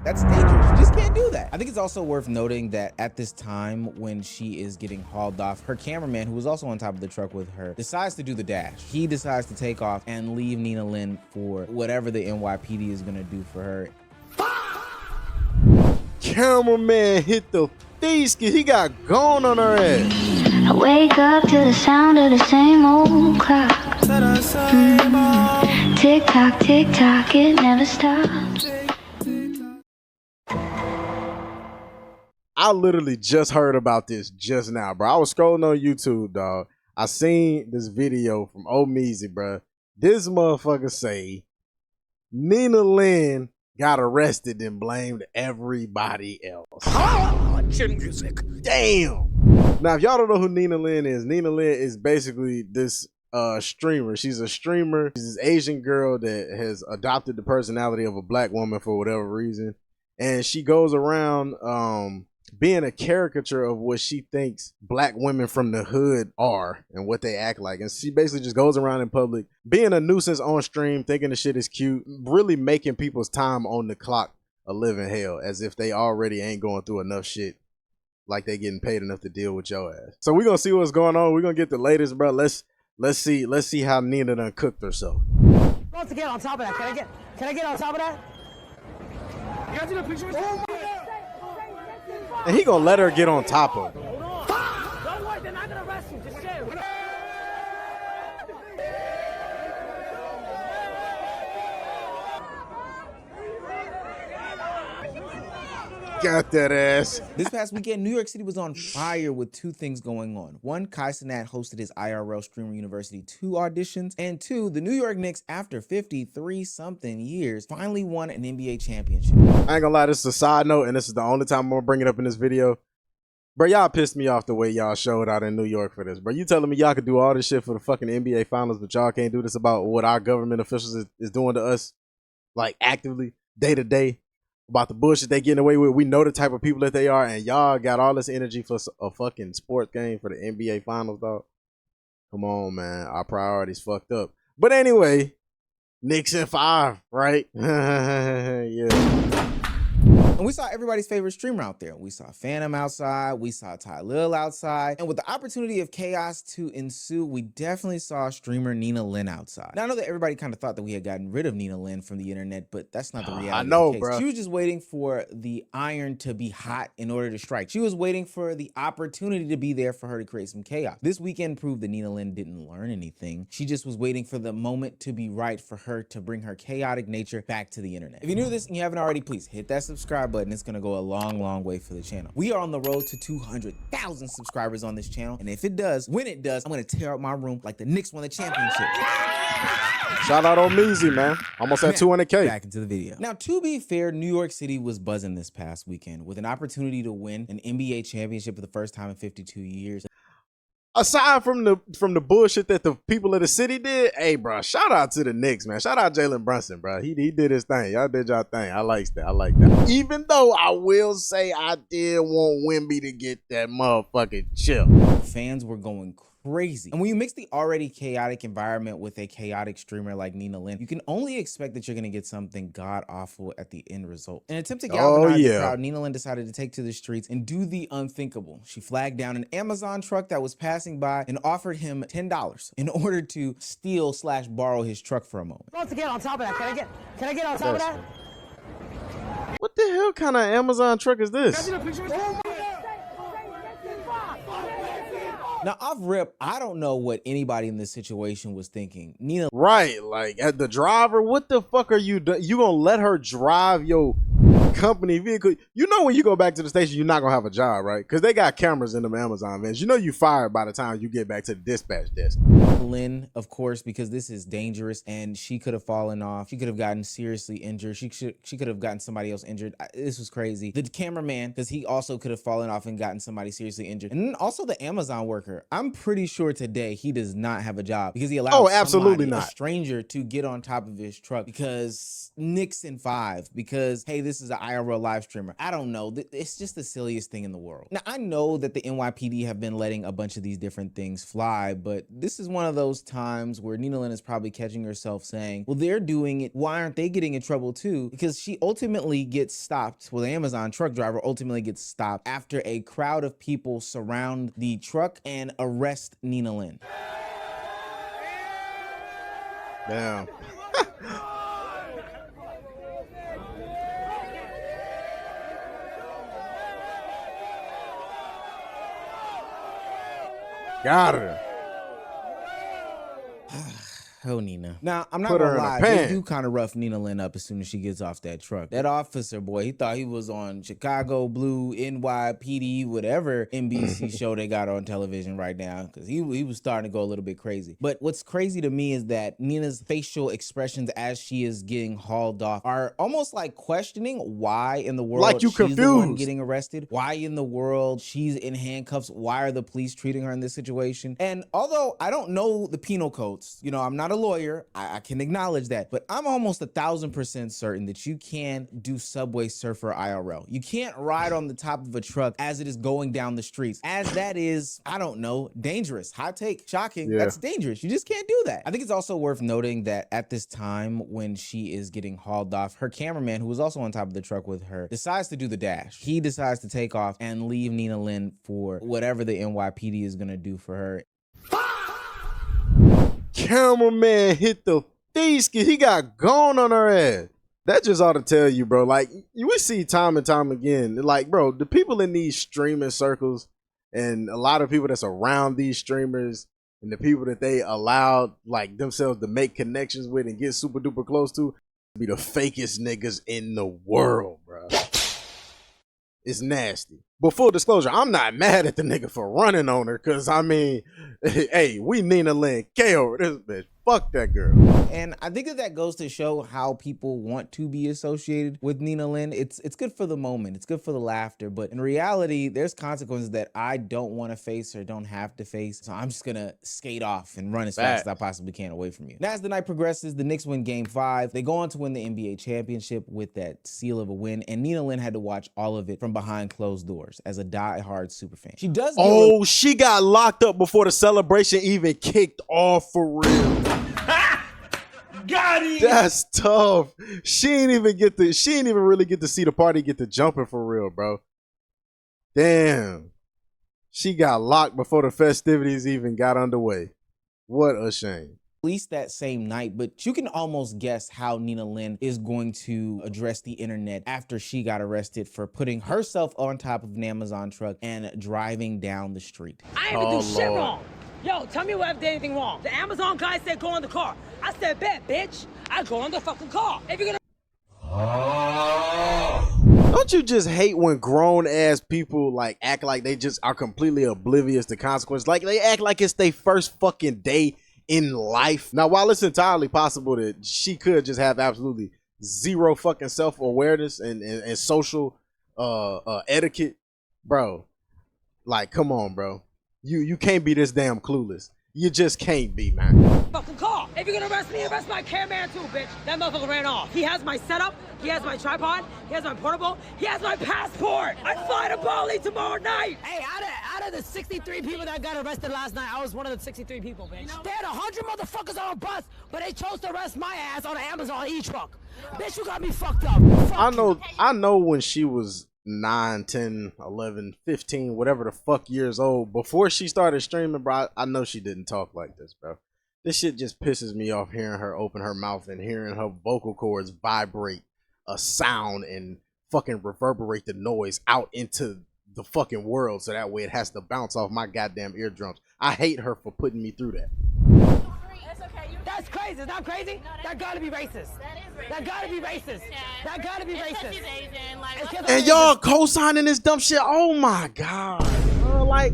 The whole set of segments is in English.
That's dangerous. You just can't do that. I think it's also worth noting that at this time when she is getting hauled off, her cameraman, who was also on top of the truck with her, decides to do the dash. He decides to take off and leave Nina Lynn for whatever the NYPD is gonna do for her. Cameraman hit the face, he got gone on her ass. I wake up to the sound of the same old clock. Tick tock, it never stops. I literally just heard about this just now, bro. I was scrolling on YouTube, dog. I seen this video from Omeezy, bro. This motherfucker say Nina Lynn got arrested and blamed everybody else. Chin music. Damn. Now, if y'all don't know who Nina Lynn is basically this streamer. She's a streamer. She's this Asian girl that has adopted the personality of a black woman for whatever reason. And she goes around being a caricature of what she thinks black women from the hood are and what they act like. And she basically just goes around in public being a nuisance on stream, thinking the shit is cute, really making people's time on the clock a living hell, as if they already ain't going through enough shit, like they getting paid enough to deal with your ass. So we're gonna see what's going on. We're gonna get the latest, bro. Let's see how Nina done cooked herself. Want to get on top of that? Can I get on top of that? You guys need a picture? Oh my God. And he gonna let her get on top of it. Hold on. Don't worry, they're not gonna arrest you. Just chill. Got that ass. This past weekend, New York City was on fire with two things going on. One, Kai Cenat hosted his IRL Streamer University 2 auditions. And two, the New York Knicks, after 53-something years, finally won an NBA championship. I ain't gonna lie, this is a side note, and this is the only time I'm gonna bring it up in this video. Bro, y'all pissed me off the way y'all showed out in New York for this, bro. You telling me y'all could do all this shit for the fucking NBA finals, but y'all can't do this about what our government officials is doing to us, like actively, day to day, about the bullshit they getting away with. We know the type of people that they are, and y'all got all this energy for a fucking sports game for the NBA finals, dog. Come on, man. Our priorities fucked up. But anyway, Knicks in 5, right? Yeah. And we saw everybody's favorite streamer out there. We saw Phantom outside, we saw Ty Lil outside, and with the opportunity of chaos to ensue, we definitely saw streamer Nina Lynn outside. Now, I know that everybody kind of thought that we had gotten rid of Nina Lynn from the internet, but that's not the reality. I know, of the case. bro. She was just waiting for the iron to be hot in order to strike. She was waiting for the opportunity to be there for her to create some chaos. This weekend proved that Nina Lynn didn't learn anything. She just was waiting for the moment to be right for her to bring her chaotic nature back to the internet. If you're new to this and you haven't already, please hit that subscribe button. It's gonna go a long way for the channel. We are on the road to 200,000 subscribers on this channel, and if it does, when it does, I'm gonna tear out my room like the Knicks won the championship. Shout out Omeezy, man. Almost at 200K. Back into the video. Now, to be fair, New York City was buzzing this past weekend with an opportunity to win an NBA championship for the first time in 52 years. Aside from the bullshit that the people of the city did, hey, bro, shout out to the Knicks, man. Shout out Jalen Brunson, bro. He did his thing. Y'all did y'all thing. I like that. Even though I will say I did want Wemby to get that motherfucking chip. Fans were going crazy. And when you mix the already chaotic environment with a chaotic streamer like Nina Lynn, you can only expect that you're going to get something god-awful at the end result. In an attempt to galvanize the crowd, Nina Lynn decided to take to the streets and do the unthinkable. She flagged down an Amazon truck that was passing by and offered him $10 in order to steal/borrow his truck for a moment. Want to get on top of that? Can I get on top of that? What the hell kind of Amazon truck is this? Oh my God. Now, off rip, I don't know what anybody in this situation was thinking. Nina, right, like at the driver, what the fuck are you doing? You gonna let her drive your company vehicle? You know when you go back to the station, you're not gonna have a job, right? Because they got cameras in them Amazon vans. You know you fired by the time you get back to the dispatch desk. Lynn, of course, because this is dangerous and she could have fallen off. She could have gotten seriously injured. She could have gotten somebody else injured. This was crazy. The cameraman, because he also could have fallen off and gotten somebody seriously injured. And then also the Amazon worker. I'm pretty sure today he does not have a job because he allowed a stranger to get on top of his truck because Knicks in 5, because, hey, this this is an IRL live streamer. I don't know. It's just the silliest thing in the world. Now, I know that the NYPD have been letting a bunch of these different things fly, but this is one of those times where Nina Lynn is probably catching herself saying, well, they're doing it. Why aren't they getting in trouble too? Because she ultimately gets stopped. Well, the Amazon truck driver ultimately gets stopped after a crowd of people surround the truck and arrest Nina Lynn. Damn. Got her. Oh, Nina. Now, I'm not Put her gonna in a lie, pan. they do kind of rough Nina Lynn up as soon as she gets off that truck. That officer, boy, he thought he was on Chicago Blue, NYPD, whatever NBC show they got on television right now, because he was starting to go a little bit crazy. But what's crazy to me is that Nina's facial expressions as she is getting hauled off are almost like questioning why in the world Like you she's the one confused. getting arrested, why in the world she's in handcuffs, why are the police treating her in this situation? And although I don't know the penal codes, you know, I'm not a lawyer, I can acknowledge that, but I'm almost 1,000% certain that you can do Subway Surfer IRL. You can't ride on the top of a truck as it is going down the streets, as that is, I don't know, dangerous. Hot take, shocking. Yeah. That's dangerous. You just can't do that. I think it's also worth noting that at this time when she is getting hauled off, her cameraman, who was also on top of the truck with her, decides to do the dash. He decides to take off and leave Nina Lynn for whatever the NYPD is gonna do for her. Cameraman hit the feast. He got gone on her ass. That just ought to tell you, bro. Like, we see time and time again. Like, bro, the people in these streaming circles and a lot of people that's around these streamers and the people that they allowed, like, themselves to make connections with and get super duper close to be the fakest niggas in the world, bro. It's nasty. But full disclosure, I'm not mad at the nigga for running on her, because, I mean, hey, we Nina Lynn K over this bitch. Fuck that girl. And I think that goes to show how people want to be associated with Nina Lynn. It's good for the moment. It's good for the laughter. But in reality, there's consequences that I don't want to face or don't have to face. So I'm just going to skate off and run as fast as I possibly can away from you. Now, as the night progresses, the Knicks win Game 5. They go on to win the NBA championship with that seal of a win. And Nina Lynn had to watch all of it from behind closed doors as a diehard superfan. She does get Oh, she got locked up before the celebration even kicked off for real. Got it. That's tough. She ain't even really get to see the party get to jumping for real, bro. Damn. She got locked before the festivities even got underway. What a shame. released that same night, but you can almost guess how Nina Lynn is going to address the internet after she got arrested for putting herself on top of an Amazon truck and driving down the street. I ain't even do shit wrong. Yo, tell me what I did anything wrong. The Amazon guy said go in the car. I said bet, bitch. I go in the fucking car. If you're gonna Don't you just hate when grown ass people like act like they just are completely oblivious to consequences? Like they act like it's their first fucking day in life. Now, while it's entirely possible that she could just have absolutely zero fucking self-awareness and social etiquette, bro, like, come on, bro. You can't be this damn clueless. You just can't be, man. fucking car. If you're gonna arrest me, arrest my cameraman too, bitch. That motherfucker ran off. He has my setup. He has my tripod. He has my portable. He has my passport. I fly to Bali tomorrow night. Hey, out of the 63 people that got arrested last night, I was one of the 63 people, bitch. They had 100 motherfuckers on a bus, but they chose to arrest my ass on an Amazon e-truck. Bitch, you got me fucked up. I know when she was 9, 10, 11, 15, whatever the fuck years old, before she started streaming, bro, I know she didn't talk like this, bro. This shit just pisses me off hearing her open her mouth and hearing her vocal cords vibrate a sound and fucking reverberate the noise out into the fucking world so that way it has to bounce off my goddamn eardrums. I hate her for putting me through that. That's crazy. Is that crazy? That gotta be racist. That gotta be racist. That gotta be racist. And y'all co-signing this dumb shit. Oh my god, bro, like,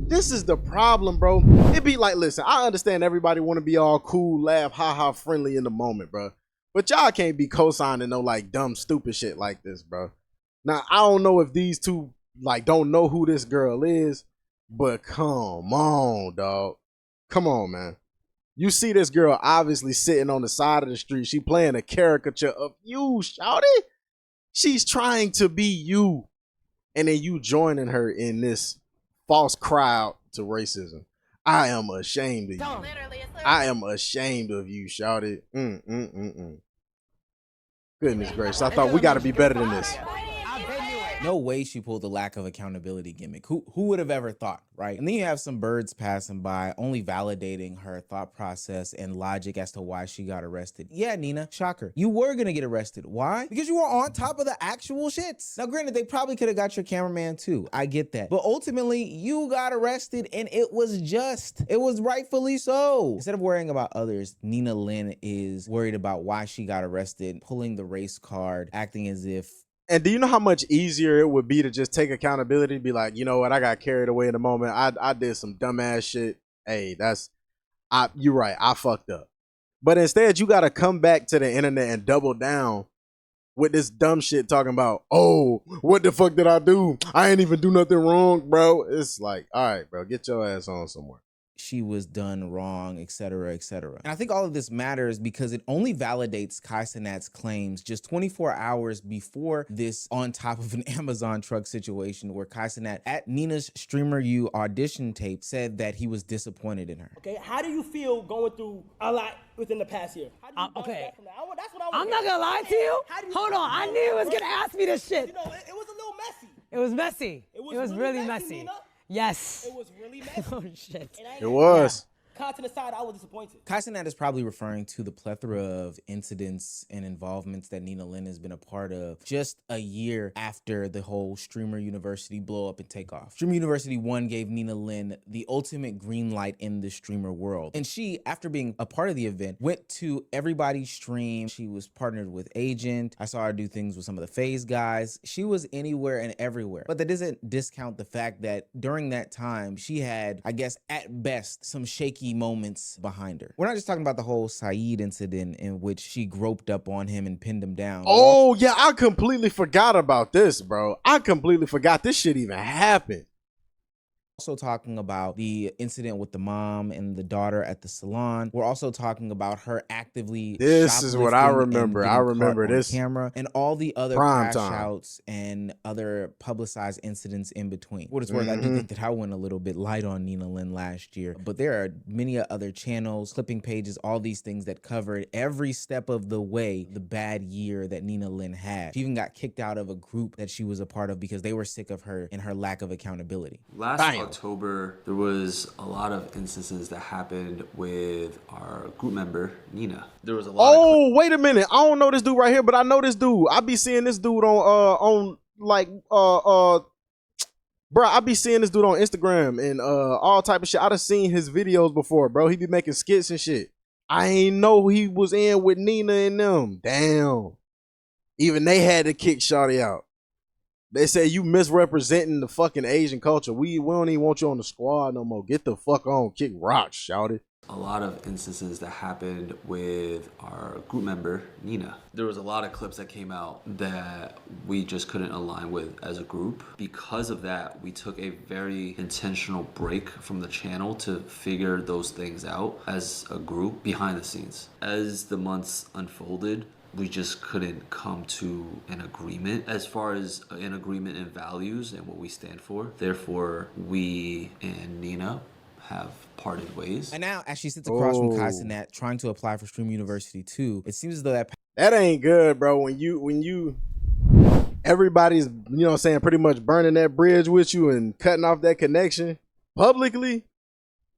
this is the problem, bro. It be like, listen, I understand everybody want to be all cool, laugh, haha, friendly in the moment, bro, but y'all can't be co-signing no like dumb stupid shit like this, bro. Now, I don't know if these two like don't know who this girl is, but come on, dog. Come on, man. You see this girl obviously sitting on the side of the street. She playing a caricature of you, shawty. She's trying to be you. And then you joining her in this false crowd to racism. I am ashamed of you. I am ashamed of you, shouted. Goodness gracious. I thought we got to be better than this. No way she pulled the lack of accountability gimmick. Who would have ever thought, right? And then you have some birds passing by, only validating her thought process and logic as to why she got arrested. Yeah, Nina, shocker. You were gonna get arrested. Why? Because you were on top of the actual shits. Now, granted, they probably could have got your cameraman too. I get that. But ultimately, you got arrested and it was just. It was rightfully so. Instead of worrying about others, Nina Lynn is worried about why she got arrested, pulling the race card, acting as if. And do you know how much easier it would be to just take accountability and be like, you know what, I got carried away in the moment. I did some dumbass shit. Hey, you're right. I fucked up. But instead, you got to come back to the internet and double down with this dumb shit talking about, oh, what the fuck did I do? I ain't even do nothing wrong, bro. It's like, all right, bro, get your ass on somewhere. She was done wrong, etc., etc. And I think all of this matters because it only validates Kai Cenat's claims just 24 hours before this on top of an Amazon truck situation where Kai Cenat at Nina's Streamer U audition tape said that he was disappointed in her. Okay, how do you feel going through a lot within the past year? How do you bounce back from that? That's what I want. I'm not gonna lie to you. Hold on, I knew he was gonna ask me this shit. You know, it was a little messy. It was messy. It was really messy. Nina. Yes. It was really messy. Oh shit. It was. Content aside, I was disappointed. Kai Cenat is probably referring to the plethora of incidents and involvements that Nina Lynn has been a part of just a year after the whole Streamer University blow up and take off. Streamer University 1 gave Nina Lynn the ultimate green light in the streamer world. And she, after being a part of the event, went to everybody's stream. She was partnered with Agent. I saw her do things with some of the FaZe guys. She was anywhere and everywhere. But that doesn't discount the fact that during that time, she had, I guess, at best, some shaky moments behind her. We're not just talking about the whole Saeed incident in which she groped up on him and pinned him down. Oh, yeah, I completely forgot about this, bro. I completely forgot this shit even happened. Also talking about the incident with the mom and the daughter at the salon. We're also talking about her actively. This is what I remember. I remember this camera and all the other crash outs and other publicized incidents in between. What it's worth, I do think that I went a little bit light on Nina Lynn last year, but there are many other channels, clipping pages, all these things that covered every step of the way the bad year that Nina Lynn had. She even got kicked out of a group that she was a part of because they were sick of her and her lack of accountability. October, there was a lot of instances that happened with our group member, Nina. There was a lot of wait a minute. I don't know this dude right here, but I know this dude. I be seeing this dude on bro, I be seeing this dude on Instagram and all type of shit. I done seen his videos before, bro. He be making skits and shit. I ain't know he was in with Nina and them. Damn. Even they had to kick Shawty out. They say you misrepresenting the fucking Asian culture. We don't even want you on the squad no more. Get the fuck on. Kick rocks, shouted. A lot of instances that happened with our group member, Nina. There was a lot of clips that came out that we just couldn't align with as a group. Because of that, we took a very intentional break from the channel to figure those things out as a group behind the scenes. As the months unfolded, we just couldn't come to an agreement as far as an agreement in values and what we stand for. Therefore, we and Nina have parted ways. And now, as she sits across from Kai Cenat trying to apply for Stream University 2, it seems as though that ain't good, bro. When you everybody's, you know what I'm saying, pretty much burning that bridge with you and cutting off that connection publicly,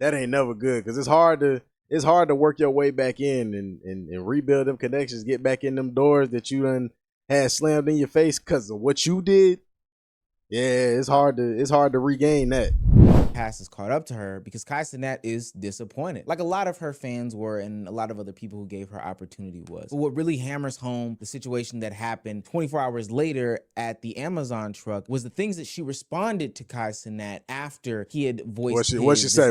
that ain't never good because it's hard to work your way back in and rebuild them connections, get back in them doors that you done had slammed in your face because of what you did. Yeah, it's hard to regain that. Past is caught up to her because Kai Cenat is disappointed, like a lot of her fans were and a lot of other people who gave her opportunity was. But what really hammers home the situation that happened 24 hours later at the Amazon truck was the things that she responded to Kai Cenat after he had voiced what she say,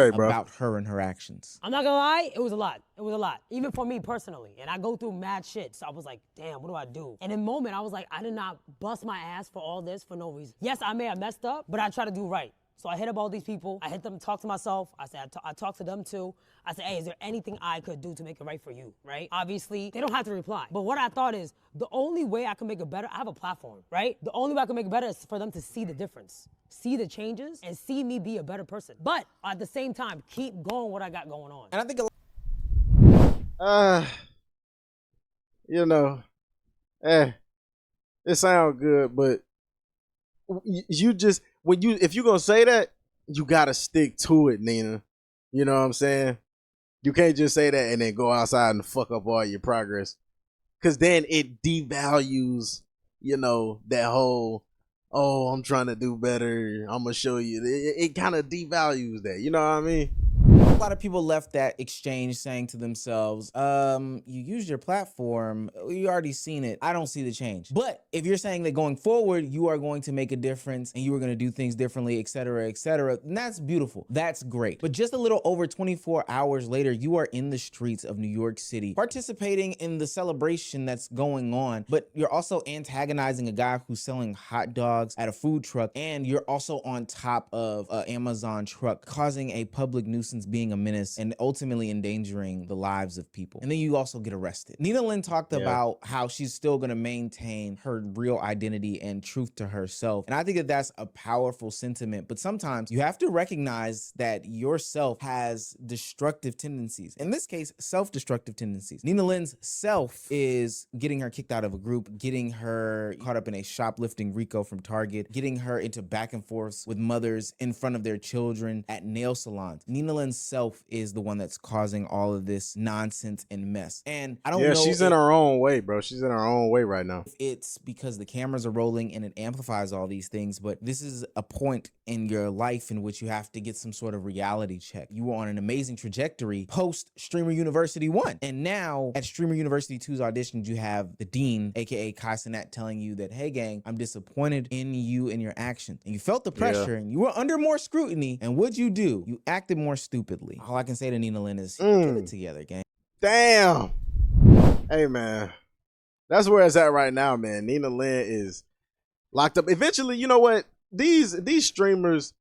bro? About her and her actions. I'm not gonna lie, it was a lot. It was a lot, even for me personally. And I go through mad shit, so I was like, damn, what do I do? And in the moment, I was like, I did not bust my ass for all this for no reason. Yes, I may have messed up, but I try to do right. So I hit up all these people. I hit them, talk to myself. I said, I talked to them too. I said, hey, is there anything I could do to make it right for you, right? Obviously, they don't have to reply. But what I thought is, the only way I can make it better, I have a platform, right? The only way I can make it better is for them to see the difference, see the changes, and see me be a better person. But at the same time, keep going what I got going on. And I think you know, it sounds good, but you just, if you're gonna say that, you gotta stick to it, Nina. You know what I'm saying? You can't just say that and then go outside and fuck up all your progress, because then it devalues, you know, that whole, oh, I'm trying to do better, I'm gonna show you. It kind of devalues that, you know what I mean? a lot of people left that exchange saying to themselves, you used your platform, you already seen it, I don't see the change. But if you're saying that going forward, you are going to make a difference and you are going to do things differently, etc., then that's beautiful. That's great. But just a little over 24 hours later, you are in the streets of New York City, participating in the celebration that's going on, but you're also antagonizing a guy who's selling hot dogs at a food truck, and you're also on top of an Amazon truck, causing a public nuisance, being a menace, and ultimately endangering the lives of people. And then you also get arrested. Nina Lynn talked about how she's still gonna maintain her real identity and truth to herself. And I think that that's a powerful sentiment, but sometimes you have to recognize that yourself has destructive tendencies. In this case, self-destructive tendencies. Nina Lynn's self is getting her kicked out of a group, getting her caught up in a shoplifting RICO from Target, getting her into back and forths with mothers in front of their children at nail salons. Nina Lynn's self is the one that's causing all of this nonsense and mess. And I don't know. Yeah, she's in her own way, bro. She's in her own way right now. It's because the cameras are rolling and it amplifies all these things, but this is a point in your life in which you have to get some sort of reality check. You were on an amazing trajectory post Streamer University 1. And now at Streamer University 2's auditions, you have the dean, aka Kai Cenat, telling you that, hey gang, I'm disappointed in you and your actions. And you felt the pressure and you were under more scrutiny. And what'd you do? You acted more stupidly. All I can say to Nina Lynn is, get it together, gang. Damn. Hey, man. That's where it's at right now, man. Nina Lynn is locked up. Eventually, you know what? These streamers'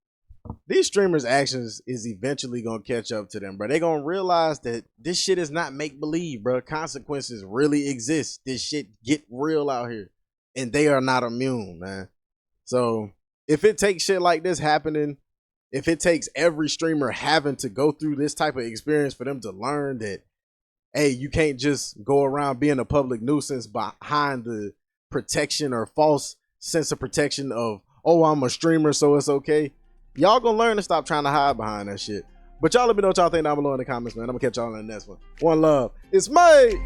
actions is eventually gonna catch up to them, bro. They gonna realize that this shit is not make-believe, bro. Consequences really exist. This shit get real out here, and they are not immune, man. So if it takes shit like this happening, if it takes every streamer having to go through this type of experience for them to learn that, hey, you can't just go around being a public nuisance behind the protection or false sense of protection of, oh, I'm a streamer, so it's okay. Y'all gonna learn to stop trying to hide behind that shit. But y'all let me know what y'all think down below in the comments, man. I'm gonna catch y'all in the next one. One love. It's made.